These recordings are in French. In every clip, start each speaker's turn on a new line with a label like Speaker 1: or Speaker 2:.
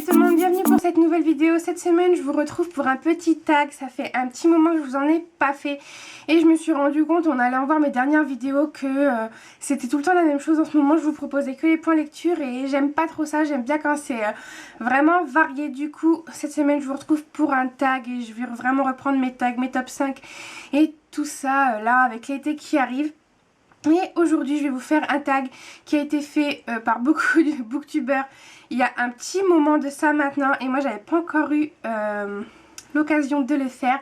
Speaker 1: Salut tout le monde, bienvenue pour cette nouvelle vidéo. Cette semaine je vous retrouve pour un petit tag. Ça fait un petit moment que je vous en ai pas fait et je me suis rendu compte en allant voir mes dernières vidéos que c'était tout le temps la même chose. En ce moment je vous proposais que les points lecture et j'aime pas trop ça. J'aime bien quand c'est vraiment varié. Du coup cette semaine je vous retrouve pour un tag et je vais vraiment reprendre mes tags, mes top 5 et tout ça là avec l'été qui arrive. Et aujourd'hui je vais vous faire un tag qui a été fait par beaucoup de booktubeurs il y a un petit moment de ça maintenant, et moi j'avais pas encore eu l'occasion de le faire.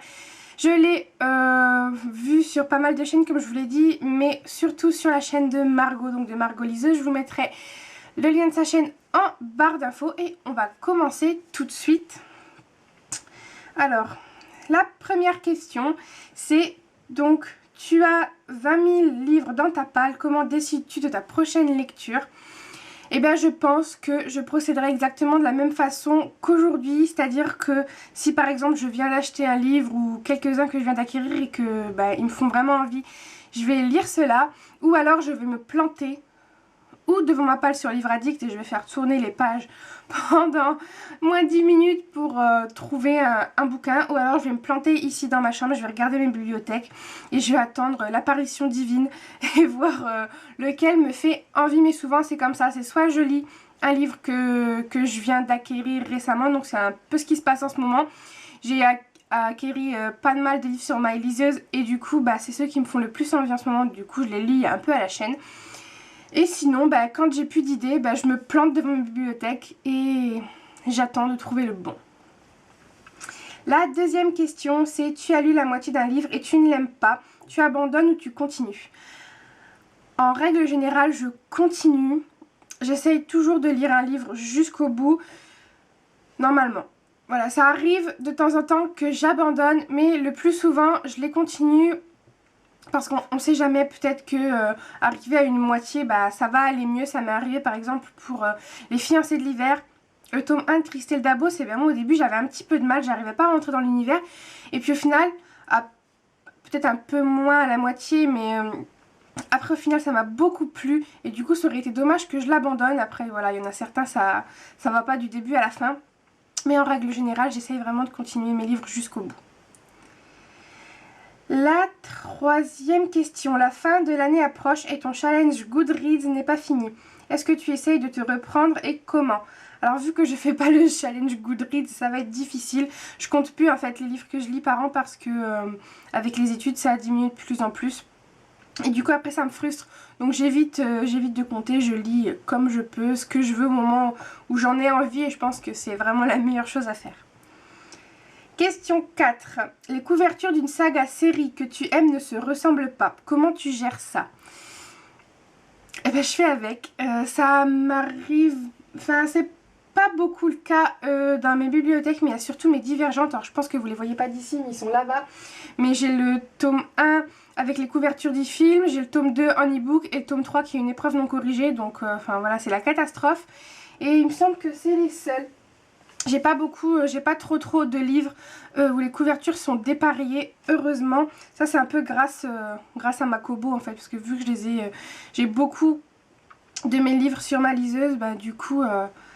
Speaker 1: Je l'ai vu sur pas mal de chaînes comme je vous l'ai dit, mais surtout sur la chaîne de Margot, donc de Margot Liseuse. Je vous mettrai le lien de sa chaîne en barre d'infos et on va commencer tout de suite. Alors, la première question c'est donc: tu as 20 000 livres dans ta palle, comment décides-tu de ta prochaine lecture? Eh bien je pense que je procéderai exactement de la même façon qu'aujourd'hui, c'est-à-dire que si par exemple je viens d'acheter un livre ou quelques-uns que je viens d'acquérir et que ils me font vraiment envie, je vais lire cela, ou alors je vais me planter ou devant ma palle sur Livre Addict et je vais faire tourner les pages pendant moins 10 minutes pour trouver un bouquin, ou alors je vais me planter ici dans ma chambre, je vais regarder mes bibliothèques et je vais attendre l'apparition divine et voir lequel me fait envie. Mais souvent c'est comme ça, c'est soit je lis un livre que je viens d'acquérir récemment, donc c'est un peu ce qui se passe en ce moment. J'ai acquéri pas de mal de livres sur My Liseuse et du coup c'est ceux qui me font le plus envie en ce moment, du coup je les lis un peu à la chaîne. Et sinon, quand j'ai plus d'idées, je me plante devant ma bibliothèque et j'attends de trouver le bon. La deuxième question, c'est: tu as lu la moitié d'un livre et tu ne l'aimes pas, tu abandonnes ou tu continues? En règle générale, je continue. J'essaye toujours de lire un livre jusqu'au bout, normalement. Voilà, ça arrive de temps en temps que j'abandonne, mais le plus souvent, je les continue. Parce qu'on ne sait jamais, peut-être que arriver à une moitié, ça va aller mieux. Ça m'est arrivé par exemple pour Les Fiancés de l'hiver, le tome 1 de Christelle Dabo. C'est vraiment au début j'avais un petit peu de mal, j'arrivais pas à rentrer dans l'univers. Et puis au final, peut-être un peu moins à la moitié, mais après au final ça m'a beaucoup plu. Et du coup ça aurait été dommage que je l'abandonne. Après voilà, il y en a certains, ça va pas du début à la fin. Mais en règle générale, j'essaye vraiment de continuer mes livres jusqu'au bout. La troisième question: la fin de l'année approche et ton challenge Goodreads n'est pas fini. Est-ce que tu essayes de te reprendre et comment? Alors vu que je fais pas le challenge Goodreads, ça va être difficile. Je compte plus en fait les livres que je lis par an parce que avec les études ça a diminué de plus en plus. Et du coup après ça me frustre. Donc j'évite de compter, je lis comme je peux, ce que je veux au moment où j'en ai envie, et je pense que c'est vraiment la meilleure chose à faire. Question 4. Les couvertures d'une saga série que tu aimes ne se ressemblent pas. Comment tu gères ça? Eh ben je fais avec. Ça m'arrive... Enfin c'est pas beaucoup le cas dans mes bibliothèques, mais il y a surtout mes divergentes. Alors je pense que vous les voyez pas d'ici, mais ils sont là-bas. Mais j'ai le tome 1 avec les couvertures du film. J'ai le tome 2 en e-book et le tome 3 qui est une épreuve non corrigée. Donc voilà, c'est la catastrophe. Et il me semble que c'est les seuls. J'ai pas trop de livres où les couvertures sont dépareillées, heureusement. Ça c'est un peu grâce à ma Kobo en fait, parce que vu que j'ai beaucoup de mes livres sur ma liseuse, du coup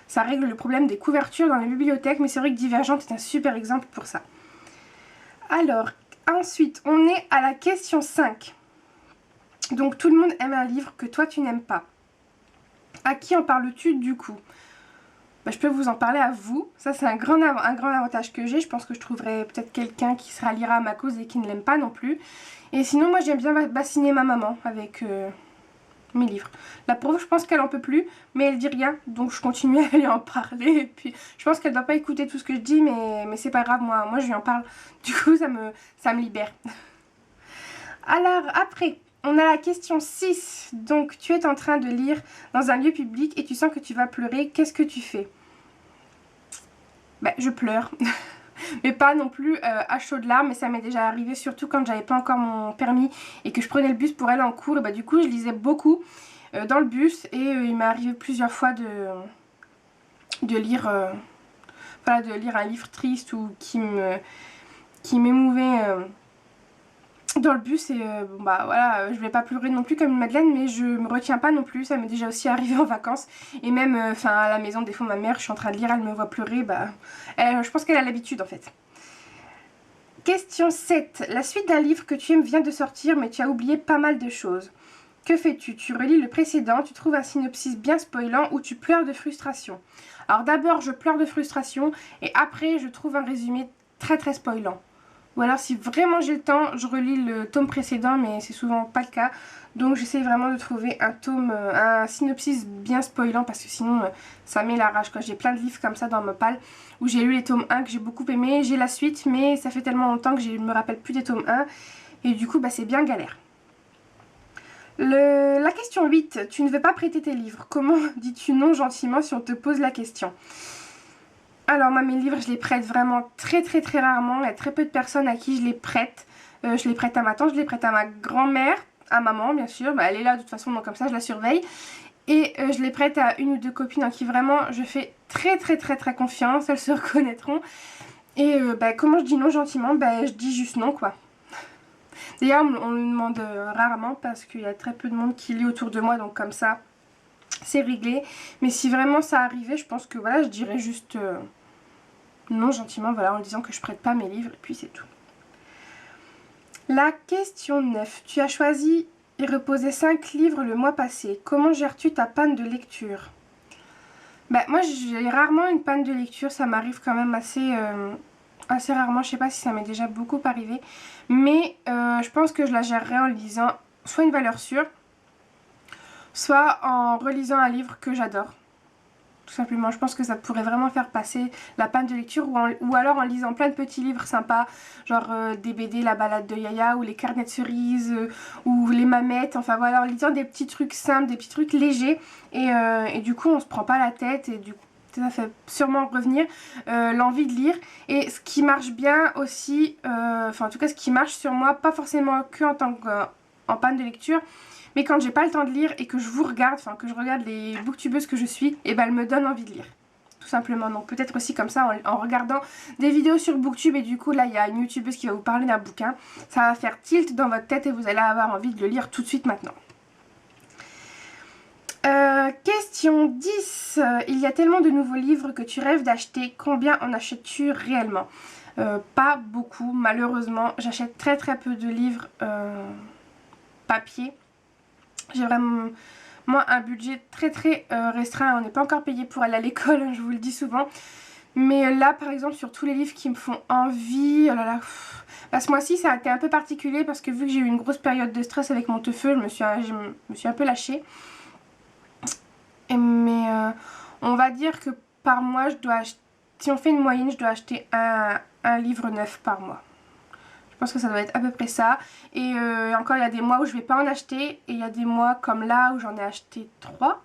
Speaker 1: ça règle le problème des couvertures dans les bibliothèques. Mais c'est vrai que Divergente est un super exemple pour ça. Alors ensuite on est à la question 5. Donc tout le monde aime un livre que toi tu n'aimes pas. À qui en parles-tu du coup? Je peux vous en parler à vous. Ça c'est un grand avantage que j'ai. Je pense que je trouverai peut-être quelqu'un qui se ralliera à ma cause et qui ne l'aime pas non plus. Et sinon moi j'aime bien bassiner ma maman avec mes livres. La pauvre, je pense qu'elle en peut plus, mais elle dit rien, donc je continue à lui en parler. Et puis je pense qu'elle ne doit pas écouter tout ce que je dis, mais c'est pas grave, moi je lui en parle. Du coup ça me libère. Alors après, on a la question 6. Donc tu es en train de lire dans un lieu public et tu sens que tu vas pleurer. Qu'est-ce que tu fais? Je pleure. Mais pas non plus à chaudes larmes. Mais ça m'est déjà arrivé, surtout quand j'avais pas encore mon permis et que je prenais le bus pour aller en cours. Et du coup je lisais beaucoup dans le bus. Et il m'est arrivé plusieurs fois de lire un livre triste ou qui m'émouvait dans le bus et bon bah voilà, je vais pas pleurer non plus comme une madeleine, mais je me retiens pas non plus, ça m'est déjà aussi arrivé en vacances et même enfin à la maison des fois ma mère, je suis en train de lire, elle me voit pleurer, bah je pense qu'elle a l'habitude en fait. Question 7. La suite d'un livre que tu aimes vient de sortir mais tu as oublié pas mal de choses. Que fais-tu? Tu relis le précédent, tu trouves un synopsis bien spoilant ou tu pleures de frustration? Alors d'abord je pleure de frustration et après je trouve un résumé très très spoilant. Ou alors si vraiment j'ai le temps, je relis le tome précédent, mais c'est souvent pas le cas. Donc j'essaie vraiment de trouver un synopsis bien spoilant parce que sinon ça met la rage. J'ai plein de livres comme ça dans ma palle où j'ai lu les tomes 1 que j'ai beaucoup aimé, j'ai la suite, mais ça fait tellement longtemps que je me rappelle plus des tomes 1 et du coup bah, c'est bien galère. La question 8, tu ne veux pas prêter tes livres. Comment dis-tu non gentiment si on te pose la question? Alors moi mes livres je les prête vraiment très rarement, il y a très peu de personnes à qui je les prête. Je les prête à ma tante, je les prête à ma grand-mère, à maman bien sûr, bah, elle est là de toute façon donc comme ça je la surveille. Et je les prête à une ou deux copines en qui vraiment je fais très confiance, elles se reconnaîtront. Et bah, comment je dis non gentiment? Bah, je dis juste non quoi. D'ailleurs on me demande rarement parce qu'il y a très peu de monde qui lit autour de moi donc comme ça c'est réglé. Mais si vraiment ça arrivait je pense que voilà je dirais juste non gentiment voilà en disant que je prête pas mes livres et puis c'est tout. La question 9. Tu as choisi et reposé 5 livres le mois passé. Comment gères-tu ta panne de lecture? Bah moi j'ai rarement une panne de lecture, ça m'arrive quand même assez rarement, je sais pas si ça m'est déjà beaucoup arrivé, mais je pense que je la gérerai en lisant soit une valeur sûre, soit en relisant un livre que j'adore. Tout simplement, je pense que ça pourrait vraiment faire passer la panne de lecture ou alors en lisant plein de petits livres sympas, genre des BD, La balade de Yaya ou les carnets de cerises ou les mamettes, enfin voilà, en lisant des petits trucs simples, des petits trucs légers et du coup on se prend pas la tête et du coup ça fait sûrement revenir l'envie de lire. Et ce qui marche bien aussi, enfin en tout cas ce qui marche sur moi, pas forcément que en tant qu'en panne de lecture, mais quand j'ai pas le temps de lire et que je vous regarde, enfin que je regarde les booktubeuses que je suis, et ben elles me donnent envie de lire. Tout simplement. Donc peut-être aussi comme ça en regardant des vidéos sur Booktube et du coup là il y a une youtubeuse qui va vous parler d'un bouquin. Ça va faire tilt dans votre tête et vous allez avoir envie de le lire tout de suite maintenant. Question 10. Il y a tellement de nouveaux livres que tu rêves d'acheter. Combien en achètes-tu réellement? Pas beaucoup, malheureusement. J'achète très peu de livres papier. J'ai vraiment moi un budget très restreint, on n'est pas encore payé pour aller à l'école, je vous le dis souvent. Mais là par exemple sur tous les livres qui me font envie, oh là là, bah, ce mois-ci ça a été un peu particulier parce que vu que j'ai eu une grosse période de stress avec mon TOEFL, je me suis un peu lâchée. Mais on va dire que par mois je dois acheter, si on fait une moyenne je dois acheter un livre neuf par mois. Je pense que ça doit être à peu près ça. Et encore, il y a des mois où je vais pas en acheter. Et il y a des mois comme là où j'en ai acheté 3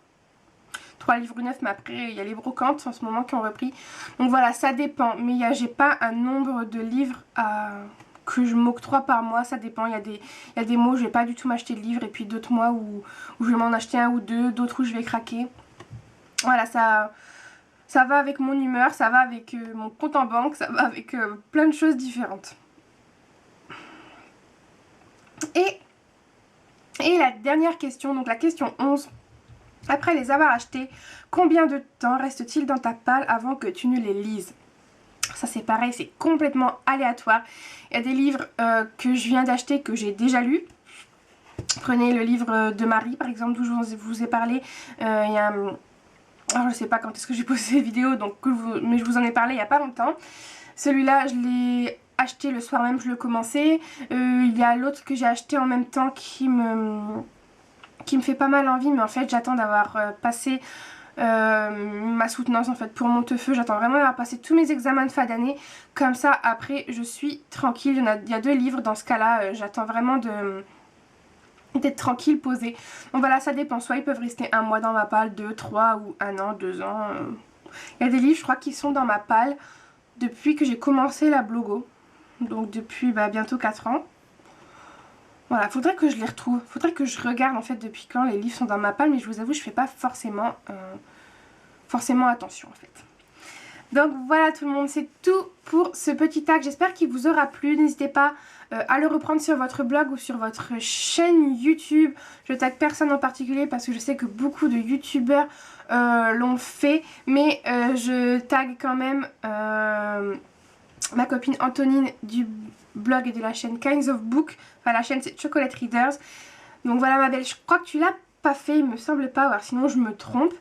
Speaker 1: livres neufs. Mais après, il y a les brocantes en ce moment qui ont repris. Donc voilà, ça dépend. Mais j'ai pas un nombre de livres que je m'octroie par mois. Ça dépend. Il y a des mois où je vais pas du tout m'acheter de livres. Et puis d'autres mois où je vais m'en acheter un ou deux. D'autres où je vais craquer. Voilà, ça va avec mon humeur. Ça va avec mon compte en banque. Ça va avec plein de choses différentes. Et la dernière question, donc la question 11. Après les avoir achetés, combien de temps reste-t-il dans ta palle avant que tu ne les lises? Ça c'est pareil, c'est complètement aléatoire. Il y a des livres que je viens d'acheter que j'ai déjà lus. Prenez le livre de Marie par exemple, d'où je vous ai parlé. Alors je sais pas quand est-ce que j'ai posté cette vidéo, donc, mais je vous en ai parlé il n'y a pas longtemps. Celui-là je l'ai acheté le soir même, je le commençais. Il y a l'autre que j'ai acheté en même temps qui me fait pas mal envie, mais en fait j'attends d'avoir passé ma soutenance en fait pour mon TOEFL. J'attends vraiment d'avoir passé tous mes examens de fin d'année, comme ça après je suis tranquille. Il y a 2 livres dans ce cas là, j'attends vraiment d'être tranquille, posée. Donc voilà, ça dépend, soit ils peuvent rester un mois dans ma palle, 2, 3 ou 1 an, 2 ans. Il y a des livres je crois qui sont dans ma palle depuis que j'ai commencé la blogo, donc depuis bientôt 4 ans. Voilà, faudrait que je les retrouve, faudrait que je regarde en fait depuis quand les livres sont dans ma palle, mais je vous avoue je fais pas forcément attention en fait. Donc voilà tout le monde, c'est tout pour ce petit tag, j'espère qu'il vous aura plu, n'hésitez pas à le reprendre sur votre blog ou sur votre chaîne YouTube. Je tag personne en particulier parce que je sais que beaucoup de youtubeurs l'ont fait, mais je tag quand même ma copine Antonine du blog et de la chaîne Kinds of Book. Enfin, la chaîne c'est Chocolate Readers. Donc voilà ma belle, je crois que tu l'as pas fait, il me semble pas, alors sinon je me trompe.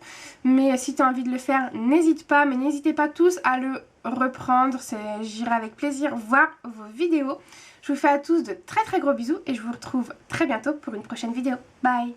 Speaker 1: Mais si tu as envie de le faire, n'hésite pas, mais n'hésitez pas tous à le reprendre, j'irai avec plaisir voir vos vidéos. Je vous fais à tous de très très gros bisous et je vous retrouve très bientôt pour une prochaine vidéo. Bye!